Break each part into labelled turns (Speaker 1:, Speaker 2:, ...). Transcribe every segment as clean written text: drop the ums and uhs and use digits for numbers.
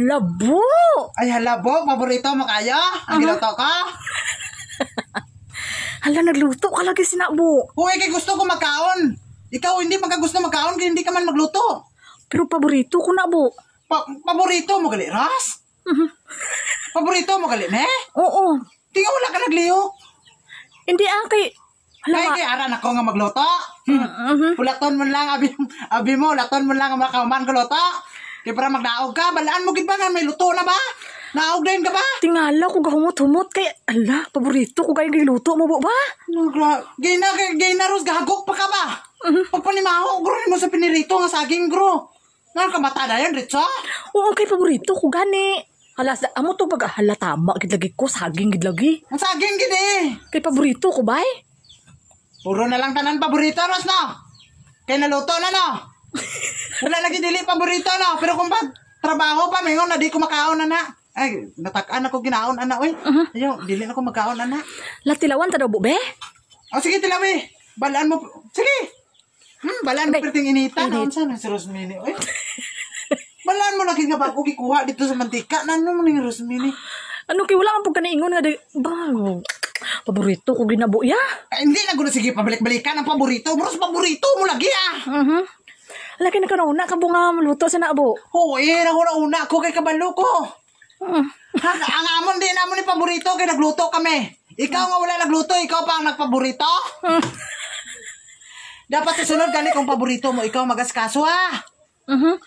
Speaker 1: Labo!
Speaker 2: Ay, halabo, paborito mo kayo? Ang giluto ko?
Speaker 1: Hala, nagluto ka lagi sinabo.
Speaker 2: Huwag kay gusto ko magkaon. Ikaw hindi man ka gusto magkaon kaya hindi ka man magluto.
Speaker 1: Pero paborito ko na, bo.
Speaker 2: Paborito mo gali, Ras? Paborito mo gali, ne?
Speaker 1: Oo.
Speaker 2: Tingnan wala ka nagliyok.
Speaker 1: Hindi kay... Hala
Speaker 2: Kaya
Speaker 1: nga.
Speaker 2: kay aran ako nga magluto. Ulaton mo lang, abi mo, ulaton mo lang ang makauman ka luto. Kaya para magdaog ka, balaan mo gid ba nga may luto na ba? Naog din ka ba?
Speaker 1: Tingala ko gahumot-humot kay... Ala, paborito ko gayang giluto mo, bo ba?
Speaker 2: Gay na, Ros, gahagok pa ka ba? Pagpanimaho, gro, mo sa pinirito nga saging, gro. Nga ka matada yan, Ritso?
Speaker 1: Oo, kay paborito ko gani. Hala, amo to pag hala tama, gidlagi ko, saging gidlagi.
Speaker 2: Ang saging gid eh.
Speaker 1: Kay paborito ko ba eh?
Speaker 2: Puro na lang tanan paborito, Ros, no? Kay naluto na, no? Wala lagi dili paborito, no? Pero kung pag trabaho pa, mingon na di ko makaon, ana. Ay, natakaan ako ginaon, ana, oy. Ayaw, dili na ko magkaon, ana.
Speaker 1: Latilawan ta daw, bo, be?
Speaker 2: O, sige, tilawi. Balaan mo. Sige. Balaan mo perting inita. Naon sana si Rosmini, oy. Balaan mo lagi nga ba ako gikuha dito sa mantika. Nano mo ni Rosmini?
Speaker 1: Ano kay wala ang pagkanaingon nga ba? Paborito ko ginabo ya.
Speaker 2: Ay, hindi na gusto sige pabalik-balikan ang paborito. Bros, paborito mo lagi
Speaker 1: Laki na kanuna ka bunga maluto sa naabo.
Speaker 2: Oo, una ko kay kabalo ko. Ang amon din namon ni paborito kay nagluto kami. Ikaw nga wala nagluto, ikaw pa ang nagpaborito. Dapat susunod gani kung paborito mo, ikaw magaskaso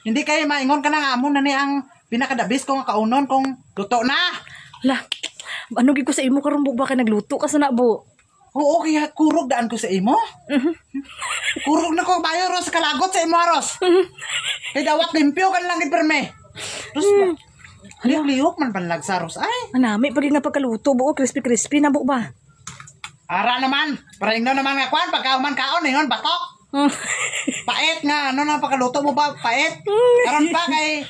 Speaker 2: Hindi kay maingon ka na amon na ni ang pinakadabis ko nga kaunon kung luto na.
Speaker 1: La, ano gid ko sa imo karon ba kay nagluto ka sa nabo?
Speaker 2: Oo, kaya kurog daan ko sa imo. Kurog na ko bayo Ros kalagot sa imo Ros. Kay dawat limpyo kan lang gid perme. Ros, liyok man panlag sa Ros ay.
Speaker 1: Manami pag nga pagkaluto buo crispy na bu ba?
Speaker 2: Ara naman, para ingno naman nga kwan pagkauman kaon ingon batok. Pait nga ano na pagkaluto mo ba pait? Karon pa kay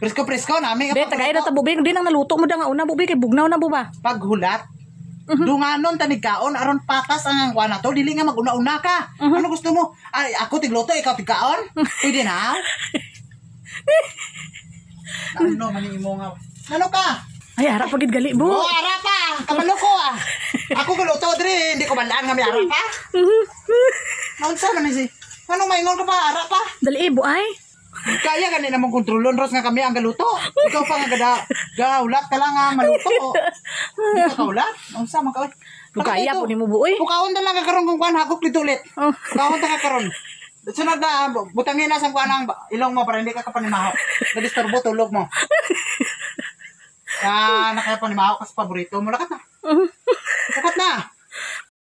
Speaker 2: presko nami
Speaker 1: Be tagay na ta bubig din ang naluto mo da nga una bubig kay bugnaw na bu ba?
Speaker 2: Paghulat. Dunganon tanig kaon aron patas ang kwan nato dili nga maguna-una ka. Ano gusto mo? Ay ako tigluto ikaw tigkaon? Pwede na? Ano man imo nga. Ano ka?
Speaker 1: Ay ara pagid gali bu.
Speaker 2: Oh, ara pa. Kabalo ko Ako guluto diri, hindi ko balaan nga may ara pa. Naunsa man si? Anong maingon ka pa ara pa?
Speaker 1: Dali bu ay.
Speaker 2: Kaya gani namang kontrolon Ros nga kami ang galuto. Ikaw pa nga gaulat ka lang nga maluto. Hindi ka kaulat? Naunsa man ka?
Speaker 1: Kaya po nimo bu oy.
Speaker 2: Pukaon na lang ka karon kung kwan hagok dito ulit. Pukaon ta ka karon. Sunod na butangin na sa kwan ang ilong mo para hindi ka kapanimaho. Nagdisturbo tulog mo. Nakaya panimaho ka sa paborito mo lakat na.